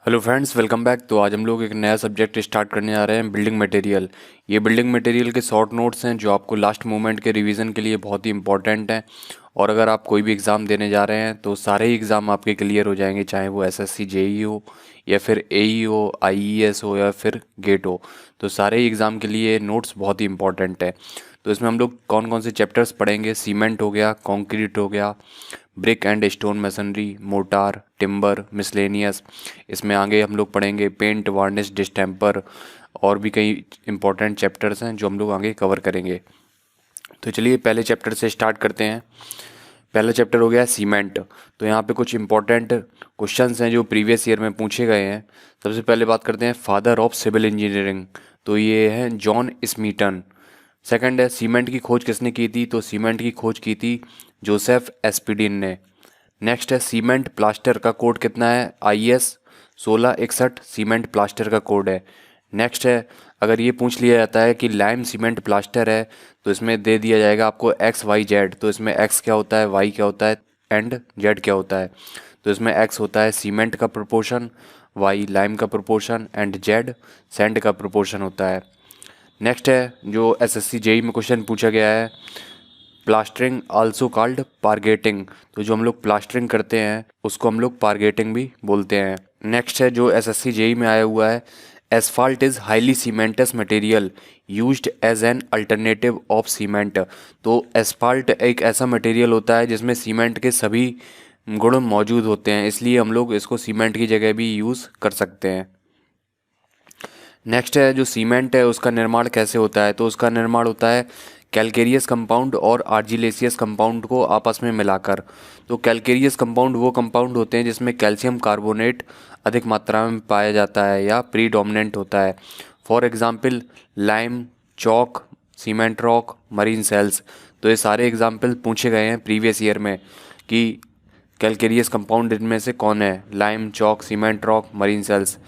Hello friends, welcome back. तो आज हम लोग एक नया सब्जेक्ट स्टार्ट करने जा रहे हैं, बिल्डिंग मटेरियल। ये बिल्डिंग मटेरियल के शॉर्ट नोट्स हैं जो आपको लास्ट मोमेंट के रिवीजन के लिए बहुत ही इंपॉर्टेंट हैं। और अगर आप कोई भी एग्ज़ाम देने जा रहे हैं तो सारे ही एग्ज़ाम आपके क्लियर हो जाएंगे, चाहे वो एसएससी जेई हो या फिर एई हो, आईईएस हो या फिर गेट हो। तो सारे ही एग्ज़ाम के लिए नोट्स बहुत ही इंपॉर्टेंट है। तो इसमें हम लोग कौन कौन से चैप्टर्स पढ़ेंगे? सीमेंट हो गया, कंक्रीट हो गया, brick and stone masonry, motor, timber, miscellaneous. इसमें आगे हम लोग पढ़ेंगे पेंट, वार्निश, डिस्टेम्पर और भी कई इंपॉर्टेंट चैप्टर्स हैं जो हम लोग आगे कवर करेंगे। तो चलिए पहले चैप्टर से स्टार्ट करते हैं। पहला चैप्टर हो गया सीमेंट। तो यहाँ पे कुछ इंपॉर्टेंट क्वेश्चंस हैं जो प्रीवियस ईयर में पूछे गए हैं। सबसे पहले बात करते हैं फादर ऑफ सिविल इंजीनियरिंग। तो ये है जॉन स्मीटन। सेकंड है सीमेंट की खोज किसने की थी? तो सीमेंट की खोज की थी जोसेफ एस्पिडिन ने। नेक्स्ट है सीमेंट प्लास्टर का कोड कितना है? IS 1661 सीमेंट प्लास्टर का कोड है। नेक्स्ट है, अगर ये पूछ लिया जाता है कि लाइम सीमेंट प्लास्टर है तो इसमें दे दिया जाएगा आपको XYZ। तो इसमें X क्या होता है, Y क्या होता है एंड Z क्या होता है? तो इसमें X होता है सीमेंट का प्रोपोर्शन, Y लाइम का प्रोपोर्शन एंड Z सैंड का प्रोपोर्शन होता है। नेक्स्ट है जो SSC जेई में क्वेश्चन पूछा गया है, प्लास्टरिंग आल्सो कॉल्ड पारगेटिंग। तो जो हम लोग प्लास्टरिंग करते हैं उसको हम लोग पारगेटिंग भी बोलते हैं। नेक्स्ट है जो SSC जेई में आया हुआ है, asphalt is highly cementitious material used as an alternative of cement. तो एसफाल्ट एक ऐसा मटेरियल होता है जिसमें सीमेंट के सभी गुण मौजूद होते हैं, इसलिए हम लोग इसको सीमेंट की जगह भी यूज़ कर सकते हैं। नेक्स्ट है जो सीमेंट है उसका निर्माण कैसे होता है? तो उसका निर्माण होता है कैलकेरियस कंपाउंड और आर्जिलेसियस कंपाउंड को आपस में मिलाकर। तो कैलकेरियस कंपाउंड वो कंपाउंड होते हैं जिसमें कैल्शियम कार्बोनेट अधिक मात्रा में पाया जाता है या प्रीडोमिनेंट होता है। For example lime, chalk, cement rock, marine shells. तो ये सारे एग्जाम्पल पूछे गए हैं प्रीवियस ईयर में कि कैलकेरियस कंपाउंड इनमें से कौन है? Lime, chalk, cement rock, marine shells.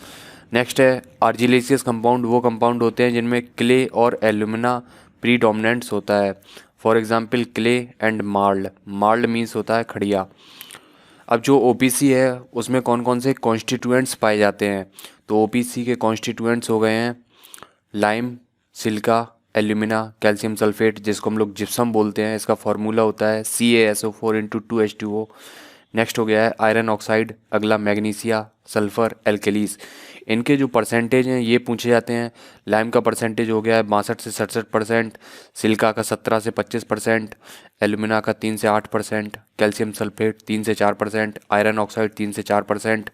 Next है आर्जिलेसियस कंपाउंड वो कंपाउंड होते हैं जिनमें क्ले और एल्यूमिना प्रीडोमिनेंट्स होता है। For example clay and marl. Marl means होता है खड़िया। अब जो ओपीसी है उसमें कौन कौन से कॉन्स्टिट्यूएंट्स पाए जाते हैं? तो ओपीसी के कॉन्स्टिट्यूएंट्स हो गए हैं lime, silica, alumina, calcium sulphate जिसको हम लोग जिप्सम बोलते हैं। इसका फार्मूला होता है CaSO4 × 2H2O। नेक्स्ट हो गया है आयरन ऑक्साइड, अगला मैग्नीशिया, सल्फर, एल्केलीस। इनके जो परसेंटेज हैं ये पूछे जाते हैं। लाइम का परसेंटेज हो गया है 62 से 67%, सिलिका का 17 से 25%, एल्यूमिना का 3 से 8%, कैल्शियम सल्फेट 3 से 4%, आयरन ऑक्साइड 3 से 4%,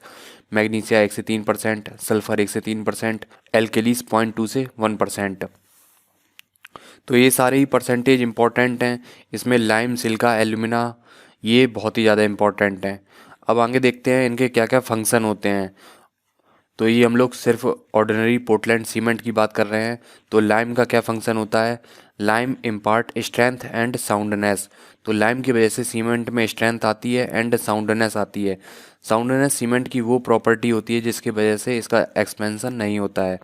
मैग्नीशिया 1 से 3%, सल्फर 1 से 3%, एल्केलीस 0.2 से 1%। तो ये सारे ही परसेंटेज इंपॉर्टेंट हैं। इसमें लाइम, सिलिका, एल्यूमिना ये बहुत ही ज़्यादा इंपॉर्टेंट हैं। अब आगे देखते हैं इनके क्या क्या फंक्शन होते हैं। तो ये हम लोग सिर्फ ऑर्डिनरी पोर्टलैंड सीमेंट की बात कर रहे हैं। तो लाइम का क्या फंक्शन होता है? Lime impart strength and soundness. तो लाइम की वजह से सीमेंट में स्ट्रेंथ आती है एंड साउंडनेस आती है। साउंडनेस सीमेंट की वो प्रॉपर्टी होती है जिसकी वजह से इसका एक्सपेंशन नहीं होता है।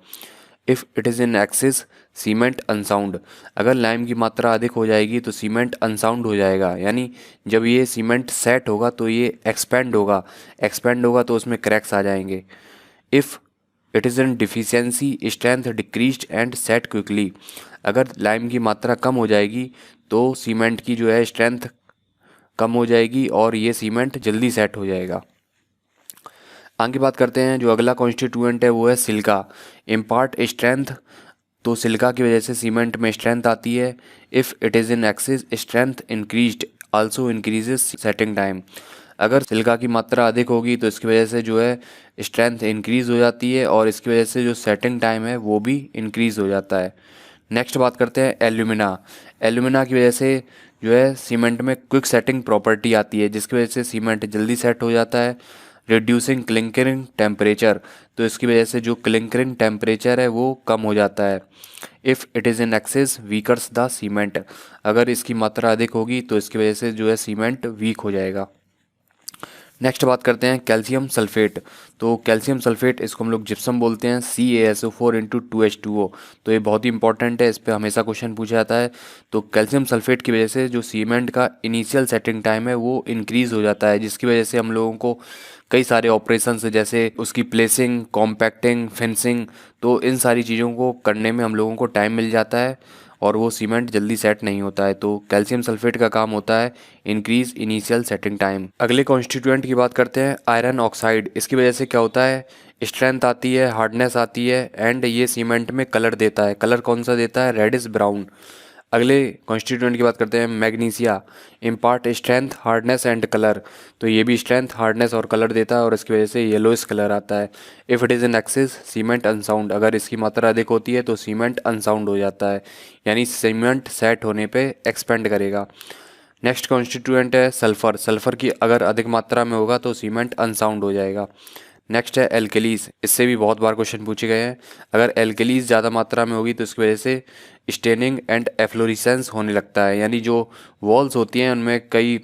If it is in axis cement unsound. अगर लाइम की मात्रा अधिक हो जाएगी तो सीमेंट अनसाउंड हो जाएगा, यानी जब ये सीमेंट सेट होगा तो ये एक्सपेंड होगा। एक्सपेंड होगा तो उसमें क्रैक्स आ जाएंगे। If it is in deficiency strength decreased and set quickly. अगर लाइम की मात्रा कम हो जाएगी तो सीमेंट की जो है स्ट्रेंथ कम हो जाएगी और ये सीमेंट जल्दी सेट हो जाएगा। आगे बात करते हैं जो अगला कॉन्स्टिट्यूएंट है वो है सिलिका। Impart strength. तो सिलिका की वजह से सीमेंट में स्ट्रेंथ आती है। If it is in axis strength increased also increases setting time. अगर सिलिका की मात्रा अधिक होगी तो इसकी वजह से जो है स्ट्रेंथ इंक्रीज़ हो जाती है और इसकी वजह से जो सेटिंग टाइम है वो भी इंक्रीज़ हो जाता है। नेक्स्ट बात करते हैं एल्यूमिना। एल्यूमिना की वजह से जो है सीमेंट में क्विक सेटिंग प्रॉपर्टी आती है जिसकी वजह से सीमेंट जल्दी सेट हो जाता है। Reducing clinkering temperature. तो इसकी वजह से जो क्लिंकरिंग टेम्परेचर है वो कम हो जाता है। If it is in excess weakens the cement. अगर इसकी मात्रा अधिक होगी तो इसकी वजह से जो है सीमेंट वीक हो जाएगा। नेक्स्ट बात करते हैं कैल्शियम सल्फेट। तो कैल्शियम सल्फेट इसको हम लोग जिप्सम बोलते हैं, CaSO4 × 2H2O। तो ये बहुत ही इंपॉर्टेंट है, इस पे हमेशा क्वेश्चन पूछा जाता है। तो कैल्शियम सल्फेट की वजह से जो सीमेंट का इनिशियल सेटिंग टाइम है वो इंक्रीज़ हो जाता है, जिसकी वजह से हम लोगों को कई सारे ऑपरेशंस जैसे उसकी प्लेसिंग, कॉम्पैक्टिंग, फिनिशिंग, तो इन सारी चीज़ों को करने में हम लोगों को टाइम मिल जाता है और वो सीमेंट जल्दी सेट नहीं होता है। तो कैल्शियम सल्फेट का काम होता है इंक्रीज इनिशियल सेटिंग टाइम। अगले कॉन्स्टिट्यूएंट की बात करते हैं आयरन ऑक्साइड। इसकी वजह से क्या होता है, स्ट्रेंथ आती है, हार्डनेस आती है एंड ये सीमेंट में कलर देता है। कलर कौन सा देता है, रेडिश ब्राउन। अगले कॉन्स्टिट्यूएंट की बात करते हैं magnesia. Impart strength, hardness and colour. तो ये भी स्ट्रेंथ, हार्डनेस और कलर देता है और इसकी वजह से येलोइश कलर आता है। If it is in access cement unsound. अगर इसकी मात्रा अधिक होती है तो सीमेंट अनसाउंड हो जाता है, यानी सीमेंट सेट होने पे एक्सपेंड करेगा। नेक्स्ट कॉन्स्टिट्यूएंट है सल्फ़र। सल्फ़र की अगर अधिक मात्रा में होगा तो सीमेंट अनसाउंड हो जाएगा। नेक्स्ट है एल्केलीज। इससे भी बहुत बार क्वेश्चन पूछे गए हैं। अगर एल्केलीज ज़्यादा मात्रा में होगी तो इसकी वजह से स्टेनिंग एंड एफ्लोरिसेंस होने लगता है, यानी जो वॉल्स होती हैं उनमें कई,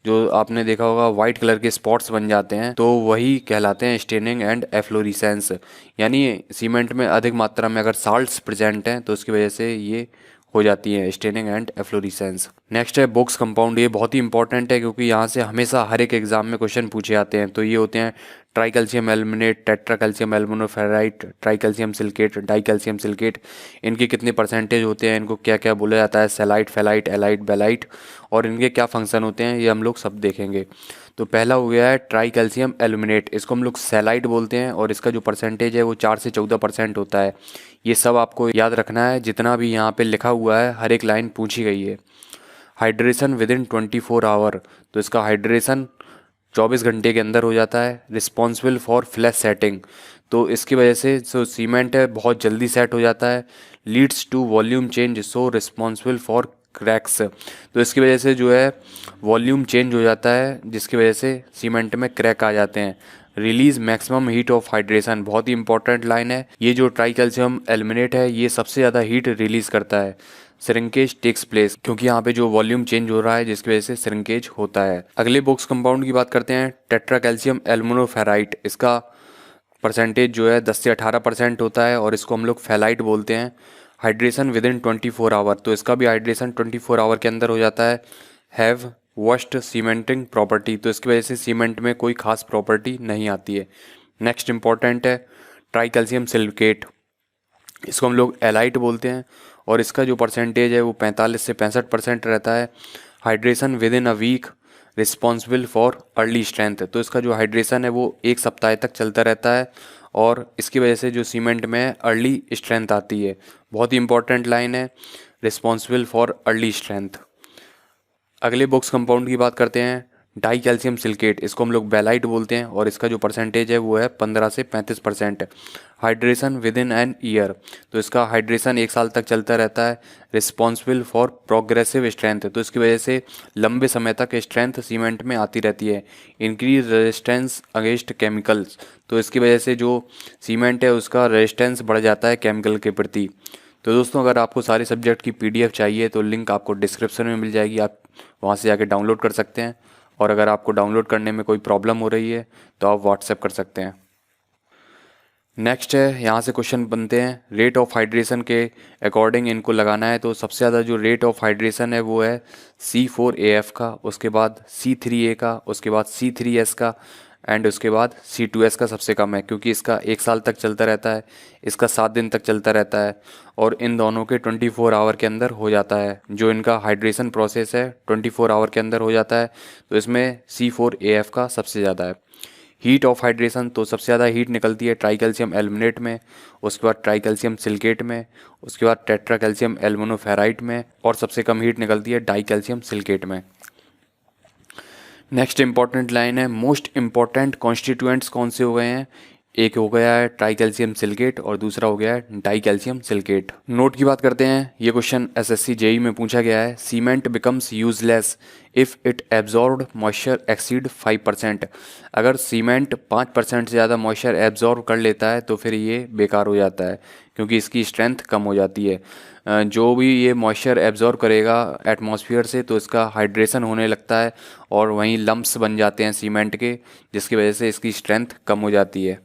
जो आपने देखा होगा, वाइट कलर के स्पॉट्स बन जाते हैं, तो वही कहलाते हैं स्टेनिंग एंड एफ्लोरिसेंस। यानी सीमेंट में अधिक मात्रा में अगर साल्ट्स प्रेजेंट हैं तो उसकी वजह से ये हो जाती है स्टेनिंग एंड एफ्लोरिसेंस। नेक्स्ट है बोक्स कंपाउंड। ये बहुत ही इंपॉर्टेंट है क्योंकि यहाँ से हमेशा हर एक एग्जाम में क्वेश्चन पूछे जाते हैं। तो ये होते हैं tri calcium aluminate, tetra calcium aluminoferrite, tri calcium silicate, di calcium silicate. इनके कितने परसेंटेज होते हैं, इनको क्या क्या बोला जाता है, सेलाइट, फेलाइट, एलाइट, बेलाइट, और इनके क्या फंक्शन होते हैं, ये हम लोग सब देखेंगे। तो पहला हो गया है ट्राई कैल्शियम एल्यूमिनेट। इसको हम लोग सेलाइट बोलते हैं और इसका जो परसेंटेज है वो 4 से 14% होता है। ये सब आपको याद रखना है, जितना भी यहाँ पे लिखा हुआ है हर एक लाइन पूछी गई है। Hydration within 24 hour. तो इसका हाइड्रेशन 24 घंटे के अंदर हो जाता है। Responsible for flash setting. तो इसकी वजह से जो सीमेंट है बहुत जल्दी सेट हो जाता है। Leads to volume change, so responsible for cracks. तो इसकी वजह से जो है वॉल्यूम चेंज हो जाता है, जिसकी वजह से सीमेंट में क्रैक आ जाते हैं। Release maximum heat of hydration, बहुत ही इंपॉर्टेंट लाइन है। ये जो ट्राई कैल्शियम एल्यूमिनेट है ये सबसे ज़्यादा हीट रिलीज करता है। श्रिंकेज टेक्स प्लेस, क्योंकि यहाँ पे जो वॉल्यूम चेंज हो रहा है जिसकी वजह से श्रिंकेज होता है। अगले बॉक्स कंपाउंड की बात करते हैं टेट्रा कैल्शियम एल्युमिनोफेराइट। इसका परसेंटेज जो है 10 से 18% होता है और इसको हम लोग फेलाइट बोलते हैं। Hydration within 24 hour. तो इसका भी हाइड्रेशन 24 आवर के अंदर हो जाता है। Have worst cementing property. तो इसकी वजह से सीमेंट में कोई खास प्रॉपर्टी नहीं आती है। नेक्स्ट इंपॉर्टेंट है ट्राई कैल्शियम सिलिकेट। इसको हम लोग एलाइट बोलते हैं और इसका जो परसेंटेज है वो 45 से 65% रहता है। Hydration within a week, responsible for early strength. तो इसका जो हाइड्रेशन है वो 1 सप्ताह तक चलता रहता है और इसकी वजह से जो सीमेंट में अर्ली स्ट्रेंथ आती है। बहुत ही इंपॉर्टेंट लाइन है, रिस्पॉन्सिबल फॉर अर्ली स्ट्रेंथ। अगले बॉक्स कंपाउंड की बात करते हैं डाई कैल्शियम सिलिकेट। इसको हम लोग बेलाइट बोलते हैं और इसका जो परसेंटेज है वो है 15 से 35%। Hydration with in an year. तो इसका हाइड्रेशन 1 साल तक चलता रहता है। Responsible for progressive strength. तो इसकी वजह से लंबे समय तक स्ट्रेंथ सीमेंट में आती रहती है। Increase resistance against chemicals. तो इसकी वजह से जो सीमेंट है उसका रेजिस्टेंस बढ़ जाता है केमिकल के प्रति। तो दोस्तों अगर आपको सारे सब्जेक्ट की PDF चाहिए तो लिंक आपको डिस्क्रिप्शन में मिल जाएगी, आप वहाँ से जाके डाउनलोड कर सकते हैं। और अगर आपको डाउनलोड करने में कोई प्रॉब्लम हो रही है तो आप व्हाट्सएप कर सकते हैं। नेक्स्ट है, यहाँ से क्वेश्चन बनते हैं रेट ऑफ हाइड्रेशन के अकॉर्डिंग इनको लगाना है। तो सबसे ज़्यादा जो रेट ऑफ हाइड्रेशन है वो है C4AF का, उसके बाद C3A का, उसके बाद C3S का एंड उसके बाद C2S का सबसे कम है, क्योंकि इसका 1 साल तक चलता रहता है, इसका 7 दिन तक चलता रहता है और इन दोनों के 24 आवर के अंदर हो जाता है। जो इनका हाइड्रेशन प्रोसेस है 24 आवर के अंदर हो जाता है। तो इसमें C4AF का सबसे ज़्यादा है। हीट ऑफ हाइड्रेशन, तो सबसे ज़्यादा हीट निकलती है ट्राई कैल्शियम एल्युमिनेट में, उसके बाद ट्राई कैल्शियम सिलिकेट में, उसके बाद टेट्रा कैल्शियम एल्युमिनोफेराइट में और सबसे कम हीट निकलती है डाई कैल्शियम सिलिकेट में। नेक्स्ट इंपॉर्टेंट लाइन है मोस्ट इंपॉर्टेंट कॉन्स्टिट्यूएंट्स कौन से हो गए हैं। एक हो गया है ट्राई कैल्शियम सिलिकेट और दूसरा हो गया है डाई कैल्शियम सिलिकेट। नोट की बात करते हैं, ये क्वेश्चन SSC JEE में पूछा गया है। Cement becomes useless if it absorb moisture exceed 5%। अगर सीमेंट 5% से ज़्यादा मॉइस्चर एब्जॉर्ब कर लेता है तो फिर ये बेकार हो जाता है, क्योंकि इसकी स्ट्रेंथ कम हो जाती है। जो भी ये मॉइस्चर एब्जॉर्ब करेगा एटमॉस्फेयर से तो इसका हाइड्रेशन होने लगता है और वहीं लम्प्स बन जाते हैं सीमेंट के, जिसकी वजह से इसकी स्ट्रेंथ कम हो जाती है।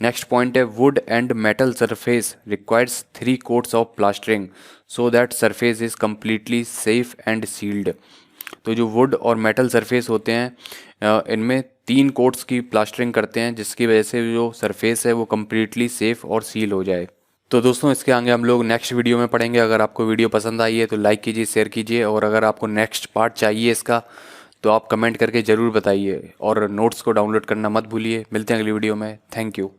नेक्स्ट पॉइंट है wood and metal surface requires 3 coats of plastering so that surface is completely safe and sealed. तो जो वुड और मेटल सरफेस होते हैं इनमें 3 कोट्स की प्लास्टरिंग करते हैं, जिसकी वजह से जो सरफेस है वो कम्प्लीटली सेफ और सील हो जाए। तो दोस्तों इसके आगे हम लोग नेक्स्ट वीडियो में पढ़ेंगे। अगर आपको वीडियो पसंद आई है तो लाइक कीजिए, शेयर कीजिए, और अगर आपको नेक्स्ट पार्ट चाहिए इसका तो आप कमेंट करके ज़रूर बताइए, और नोट्स को डाउनलोड करना मत भूलिए। मिलते हैं अगली वीडियो में। Thank you.